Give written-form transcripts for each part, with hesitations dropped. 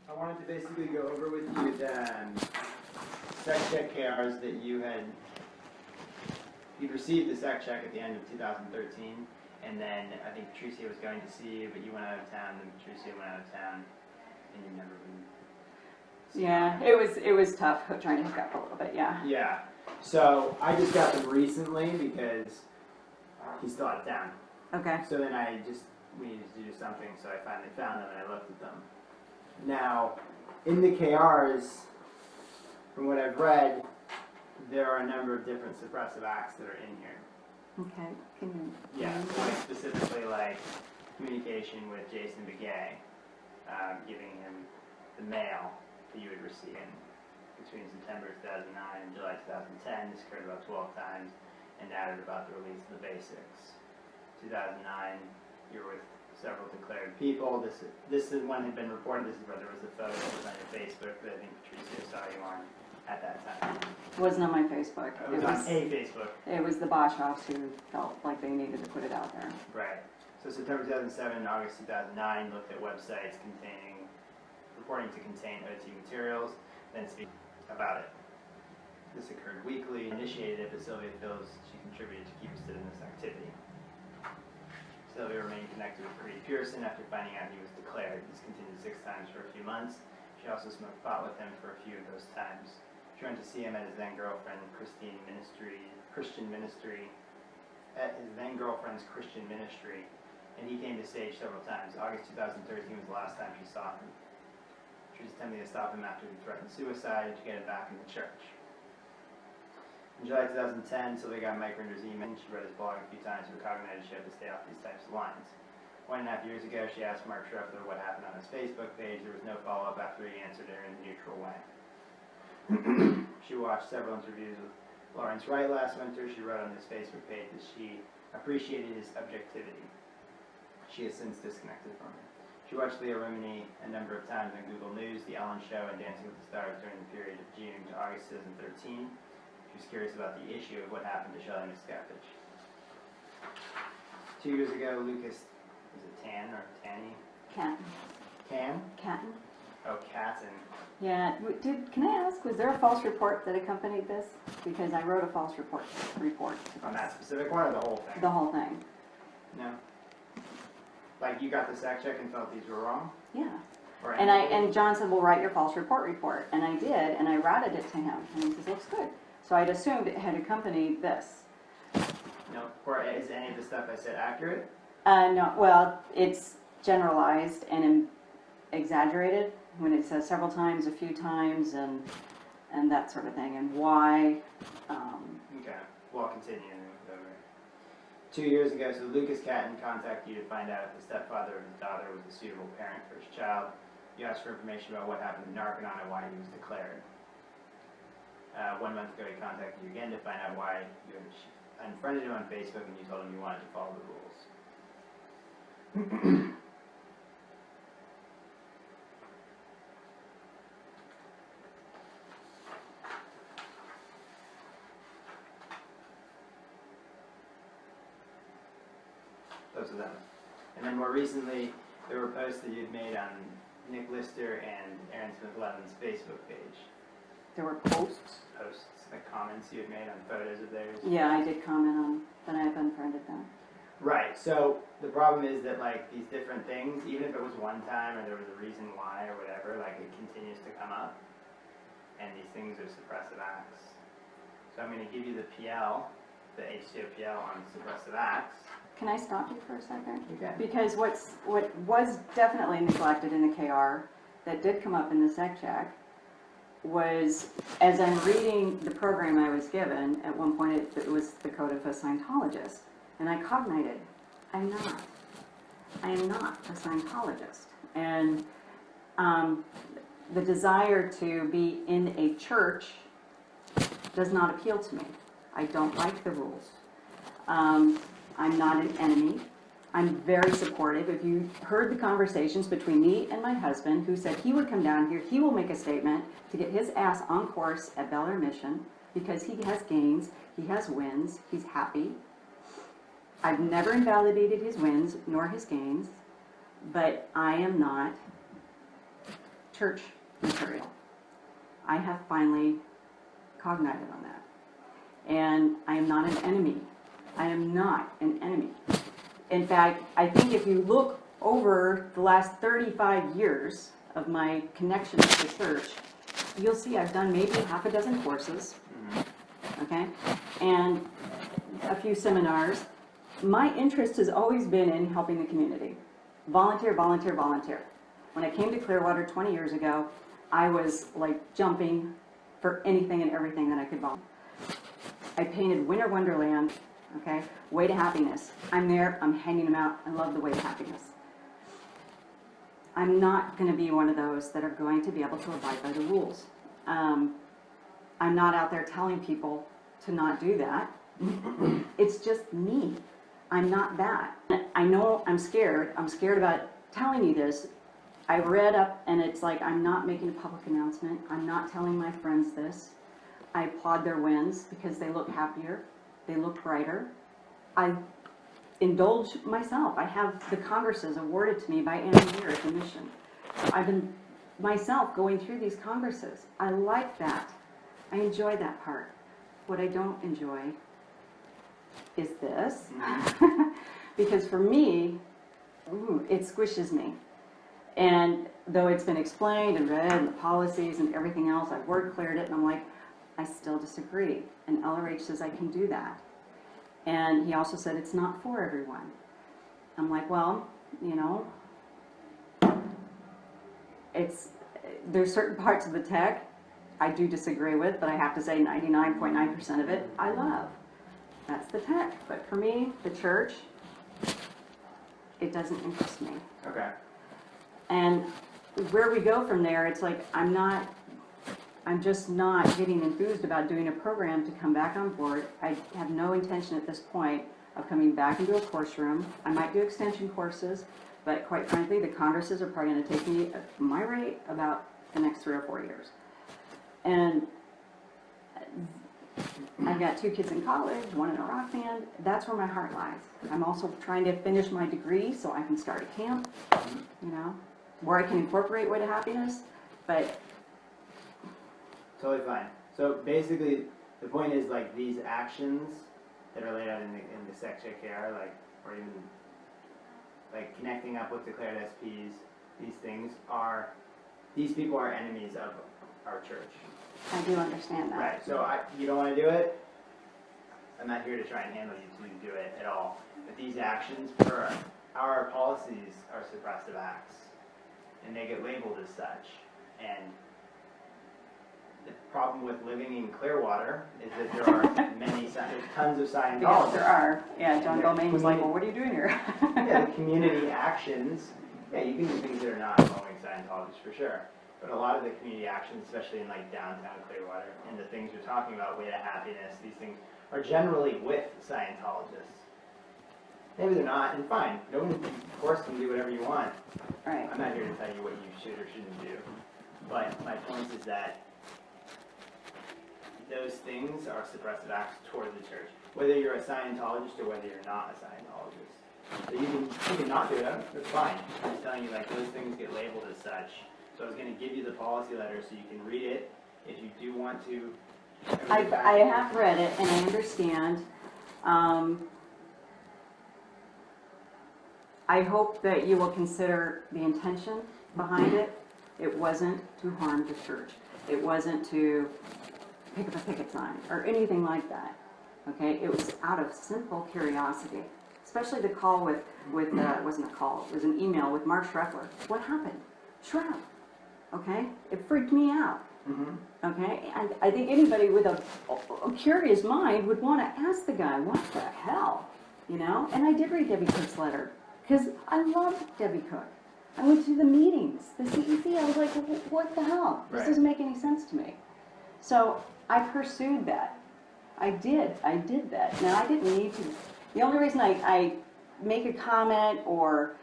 I wanted to basically go over with you the SEC check KRs that you'd received the SEC check at the end of 2013, and then I think Patricia was going to see you, but you went out of town, and Patricia went out of town, and you've never been. Yeah, it was tough trying to hook up a little bit, yeah. Yeah. So I just got them recently because he's still out of town. Okay. So then we needed to do something, so I finally found them and I looked at them. Now, in the KRs, from what I've read, there are a number of different suppressive acts that are in here. Okay. Can you? Yeah, so like specifically like communication with Jason Begay, giving him the mail that you would receive between September 2009 and July 2010. This occurred about 12 times and added about the release of the basics. 2009, you were with several declared people. This is one had been reported. This is where there was the photo that was on your Facebook that I think Patricia saw you on at that time. It wasn't on my Facebook. It was on a Facebook. It was the Boschhoffs who felt like they needed to put it out there. Right. So September 2007 and August 2009 looked at websites reporting to contain OT materials, then speak about it. This occurred weekly, initiated it, but Sylvia feels she contributed to keep us in this activity. Sylvia remained connected with Reed Pearson after finding out he was declared. This continued 6 times for a few months. She also smoked pot with him for a few of those times. She went to see him at his then-girlfriend Christian ministry, and he came to stage several times. August 2013 was the last time she saw him. She was attempting to stop him after he threatened suicide to get him back in the church. In July 2010, Sylvia got Mike Rinder's email. She read his blog a few times and recognized she had to stay off these types of lines. 1.5 years ago, she asked Mark Schroeffler what happened on his Facebook page. There was no follow-up after he answered her in a neutral way. She watched several interviews with Lawrence Wright last winter. She wrote on his Facebook page that she appreciated his objectivity. She has since disconnected from him. She watched Leah Remini a number of times on Google News, The Ellen Show, and Dancing with the Stars during the period of June to August 2013. She was curious about the issue of what happened to Shelley Miscavige. 2 years ago, Lucas, is it Tan or Tanny? Catton. Can? Catton. Oh, Catton. Yeah. Can I ask, was there a false report that accompanied this? Because I wrote a false report. On that specific one or the whole thing? The whole thing. No. Like you got the SAC check and felt these were wrong? Yeah. Or And John said, well, write your false report. And I did, and I routed it to him. And he says, looks good. So I'd assumed it had accompanied this. No. Or is any of the stuff I said accurate? No. Well, it's generalized and exaggerated when it says several times, a few times, and that sort of thing. And why. Okay. Well, continuing. 2 years ago, so Lucas Catton contacted you to find out if the stepfather of his daughter was a suitable parent for his child. You asked for information about what happened to Narconon and why he was declared. 1 month ago, he contacted you again to find out why you had unfriended him on Facebook and you told him you wanted to follow the rules. Those are them. And then more recently, there were posts that you'd made on Nick Lister and Aaron Smith-Levin's Facebook page. There were posts? Posts, like comments you had made on photos of theirs. Yeah, I did comment on, but I've unfriended them. Right, so the problem is that like these different things, even if it was one time or there was a reason why or whatever, like it continues to come up. And these things are suppressive acts. So I'm going to give you the PL, the H2PL on suppressive acts. Can I stop you for a second? Okay. Because what was definitely neglected in the KR that did come up in the SEC check was, as I'm reading the program I was given, at one point it was the Code of a Scientologist. And I cognited, I am not a Scientologist. And the desire to be in a church does not appeal to me. I don't like the rules. I'm not an enemy. I'm very supportive. If you heard the conversations between me and my husband, who said he would come down here, he will make a statement to get his ass on course at Bel Air Mission because he has gains, he has wins, he's happy. I've never invalidated his wins nor his gains, but I am not church material. I have finally cognited on that. And I am not an enemy. I am not an enemy. In fact, I think if you look over the last 35 years of my connection to the church, you'll see I've done maybe half a dozen courses, okay, and a few seminars. My interest has always been in helping the community. Volunteer, volunteer, volunteer. When I came to Clearwater 20 years ago, I was like jumping for anything and everything that I could volunteer. I painted Winter Wonderland, okay, Way to Happiness. I'm there, I'm hanging them out. I love the Way to Happiness. I'm not going to be one of those that are going to be able to abide by the rules. I'm not out there telling people to not do that. It's just me. I'm not that. I know I'm scared. I'm scared about telling you this. I read up and it's like I'm not making a public announcement. I'm not telling my friends this. I applaud their wins because they look happier. They look brighter. I indulge myself. I have the congresses awarded to me by end of year at the mission. So I've been myself going through these congresses. I like that. I enjoy that part. What I don't enjoy is this. Because for me, it squishes me. And though it's been explained and read and the policies and everything else, I've word cleared it and I'm like, I still disagree. And LRH says I can do that. And he also said it's not for everyone. I'm like, well, you know, there's certain parts of the tech I do disagree with, but I have to say 99.9% of it I love. That's the tech. But for me, the church, it doesn't interest me. Okay. And where we go from there, it's like I'm just not getting enthused about doing a program to come back on board. I have no intention at this point of coming back into a course room. I might do extension courses, but quite frankly, the congresses are probably going to take me at my rate about the next 3 or 4 years. And I've got 2 kids in college, 1 in a rock band. That's where my heart lies. I'm also trying to finish my degree so I can start a camp, you know, where I can incorporate Way to Happiness, but Totally fine. So basically, the point is like these actions that are laid out in the Sec KR, like, or even like connecting up with declared SPs, these people are enemies of our church. I do understand that. Right. So you don't want to do it. I'm not here to try and handle you to do it at all. But these actions, for our policies, are suppressive acts, and they get labeled as such. And the problem with living in Clearwater is that there are there's tons of Scientologists. Yes, there are. Yeah, John Goldman was like, well, what are you doing here? Yeah, the community actions, yeah, you can do things that are not involving Scientologists for sure. But a lot of the community actions, especially in like downtown Clearwater, and the things you're talking about, Way to Happiness, these things are generally with Scientologists. Maybe they're not, and fine. No one, of course, can do whatever you want. Right. I'm not here to tell you what you should or shouldn't do. But my point is that those things are suppressive acts toward the church, whether you're a Scientologist or whether you're not a Scientologist. So you can not do it, that's fine. I'm just telling you, like, those things get labeled as such. So I was going to give you the policy letter so you can read it if you do want to. I have read it and I understand. I hope that you will consider the intention behind it. It wasn't to harm the church. It wasn't to pick up a picket sign or anything like that. Okay, it was out of simple curiosity, especially the call with it wasn't a call, it was an email with Mark Schreffler. What happened? Shroud. Okay, it freaked me out. Okay, and I think anybody with a curious mind would want to ask the guy, what the hell, you know? And I did read Debbie Cook's letter because I loved Debbie Cook. I went to the meetings, the CEC. I was like, what the hell? This doesn't make any sense to me. So I pursued that. I did that. Now, I didn't need to. The only reason I make a comment or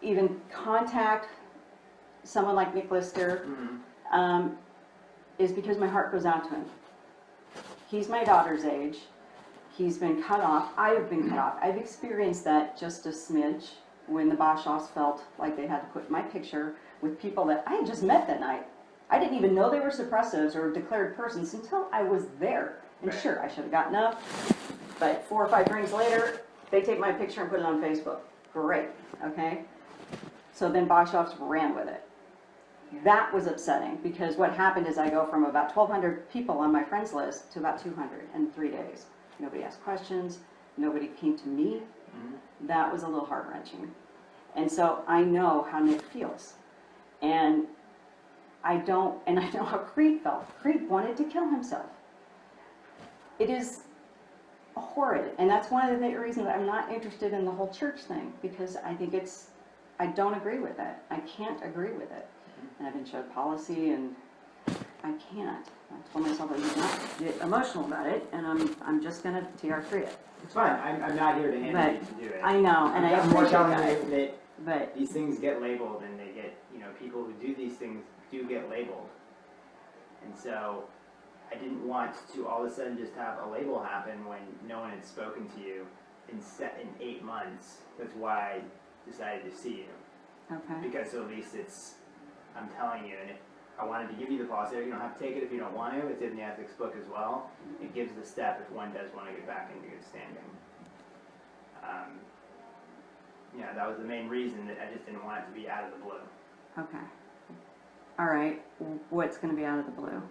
even contact someone like Nick Lister is because my heart goes out to him. He's my daughter's age. He's been cut off. I have been cut off. I've experienced that just a smidge when the Boschoffs felt like they had to put my picture with people that I had just met that night. I didn't even know they were suppressives or declared persons until I was there. And Right. sure, I should have gotten up, but 4 or 5 drinks later, they take my picture and put it on Facebook. Great, okay? So then Boschoffs ran with it. That was upsetting because what happened is I go from about 1,200 people on my friends list to about 200 in 3 days. Nobody asked questions. Nobody came to me. That was a little heart-wrenching. And so I know how Nick feels. And I know how Creed felt. Creed wanted to kill himself. It is horrid. And that's one of the reasons I'm not interested in the whole church thing, because I think I don't agree with it. I can't agree with it. And I've been showed policy, and I can't. I told myself I would not get emotional about it, and I'm just going to TR3 it. It's fine. I'm not here to handle you to do it. I know, and I'm more telling you that but these things get labeled, and they get, people who do these things do get labeled. And so I didn't want to all of a sudden just have a label happen when no one had spoken to you in 8 months. That's why I decided to see you. okay. Because at least I'm telling you, and if I wanted to give you the policy, you don't have to take it if you don't want to. It's in the ethics book as well. It gives the step if one does want to get back into good standing. Yeah, that was the main reason that I just didn't want it to be out of the blue. Okay. All right. What's going to be out of the blue?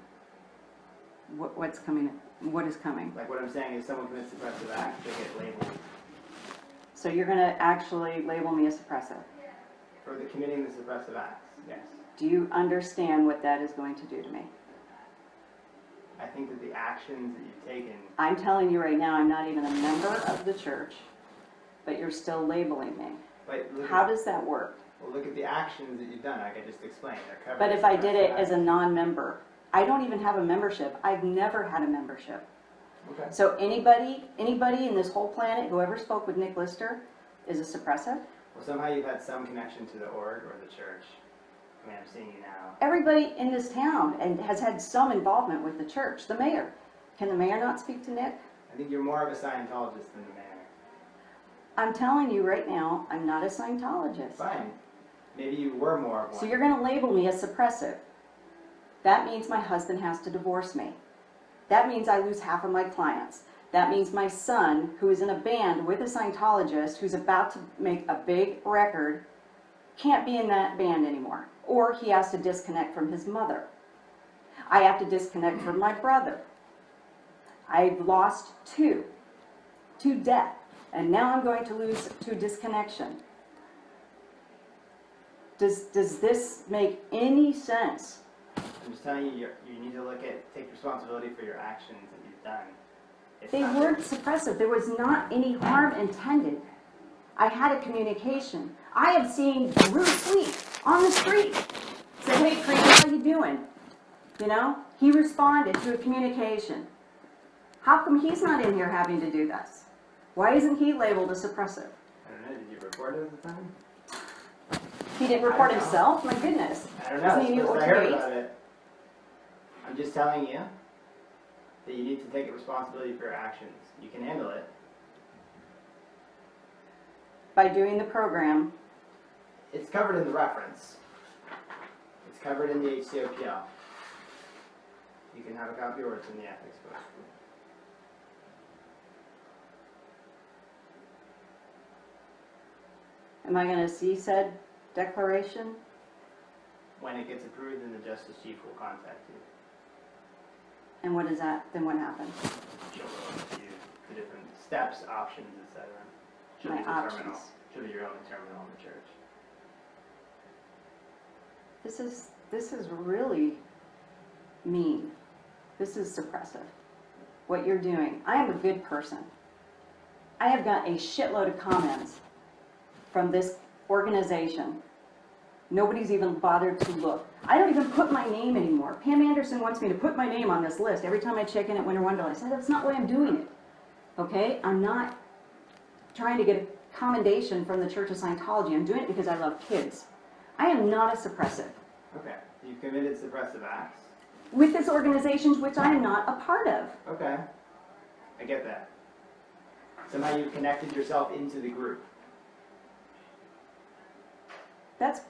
What's coming? What is coming? Like what I'm saying is someone commits suppressive act, they get labeled. So you're going to actually label me a suppressive? For the committing the suppressive acts, yes. Do you understand what that is going to do to me? I think that the actions that you've taken, I'm telling you right now, I'm not even a member of the church, but you're still labeling me. How does that work? Well, look at the actions that you've done, like I just explained. They're covered. But if I did it as a non-member, I don't even have a membership. I've never had a membership. Okay. So anybody in this whole planet, whoever spoke with Nick Lister, is a suppressive? Well, somehow you've had some connection to the org or the church. I mean, I'm seeing you now. Everybody in this town and has had some involvement with the church. The mayor. Can the mayor not speak to Nick? I think you're more of a Scientologist than the mayor. I'm telling you right now, I'm not a Scientologist. Fine. Maybe you were more of one. So you're going to label me as suppressive. That means my husband has to divorce me. That means I lose half of my clients. That means my son, who is in a band with a Scientologist, who's about to make a big record, can't be in that band anymore. Or he has to disconnect from his mother. I have to disconnect from my brother. I've lost 2 to death. And now I'm going to lose to disconnection. Does this make any sense? I'm just telling you, you need to take responsibility for your actions that you've done. They weren't suppressive. There was not any harm intended. I had a communication. I have seen Bruce Sweet on the street say, hey, Creed, how you doing? He responded to a communication. How come he's not in here having to do this? Why isn't he labeled a suppressive? I don't know, did you report it at the time? He didn't report himself? My goodness. I don't know, Isn't he I heard OT8? about it. I'm just telling you that you need to take responsibility for your actions. You can handle it. By doing the program. It's covered in the reference. It's covered in the HCOPL. You can have a copy or it's in the ethics book. Am I going to see said declaration? When it gets approved, then the Justice Chief will contact you. And what is that? Then what happens? She'll go into the different steps, options, etc. She'll My be the options. terminal. She'll be your own terminal in the church. This is really mean. This is suppressive. What you're doing. I am a good person. I have got a shitload of comments from this organization. Nobody's even bothered to look. I don't even put my name anymore. Pam Anderson wants me to put my name on this list. Every time I check in at Winter Wonderland, I said, that's not why I'm doing it. Okay? I'm not trying to get a commendation from the Church of Scientology. I'm doing it because I love kids. I am not a suppressive. Okay. You've committed suppressive acts. With this organization, which I am not a part of. Okay. I get that. Somehow you've connected yourself into the group. That's...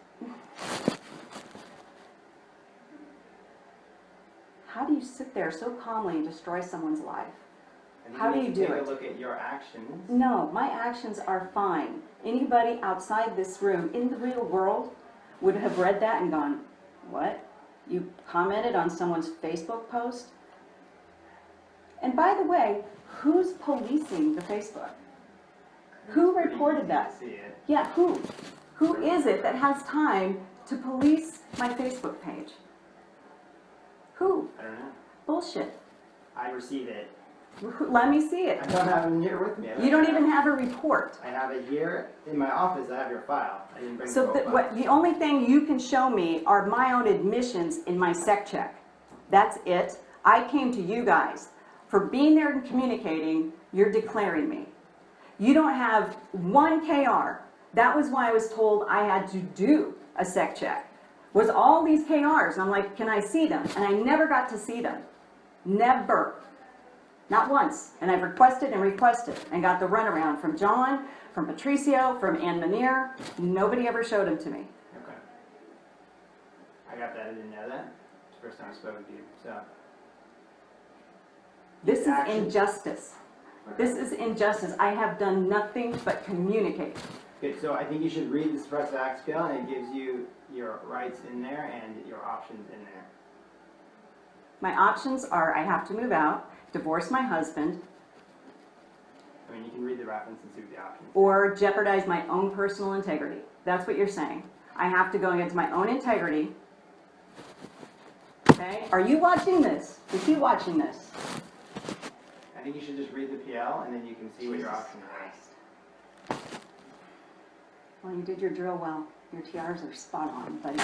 How do you sit there so calmly and destroy someone's life? I think How do need you to do take it? a look at your actions. No, my actions are fine. Anybody outside this room, in the real world, would have read that and gone, what? You commented on someone's Facebook post? And by the way, who's policing the Facebook? Who It's pretty reported easy that? to see it. Yeah, who? Who is it that has time to police my Facebook page? Who? I don't know. Bullshit. I receive it. Let me see it. I don't have it here with me. You don't even have a report. I have it here in my office. I have your file. I didn't bring So the whole file. the only thing you can show me are my own admissions in my sec check. That's it. I came to you guys. For being there and communicating, you're declaring me. You don't have one KR. That was why I was told I had to do a sec check. Was all these KRs. And I'm like, can I see them? And I never got to see them. Never. Not once. And I've requested and got the runaround from John, from Patricio, from Ann Manier. Nobody ever showed them to me. Okay. I got that. I didn't know that. It's the first time I spoke with you. So. This is Action. injustice. This is injustice. I have done nothing but communicate. Good. So I think you should read the suppressive acts bill, and it gives you your rights in there and your options in there. My options are I have to move out, divorce my husband, I mean, you can read the reference and see what the options. or jeopardize my own personal integrity. That's what you're saying. I have to go against my own integrity. Okay? Are you watching this? Is he watching this? I think you should just read the PL, and then you can see what your options are. Well, you did your drill well. Your TRs are spot on, buddy.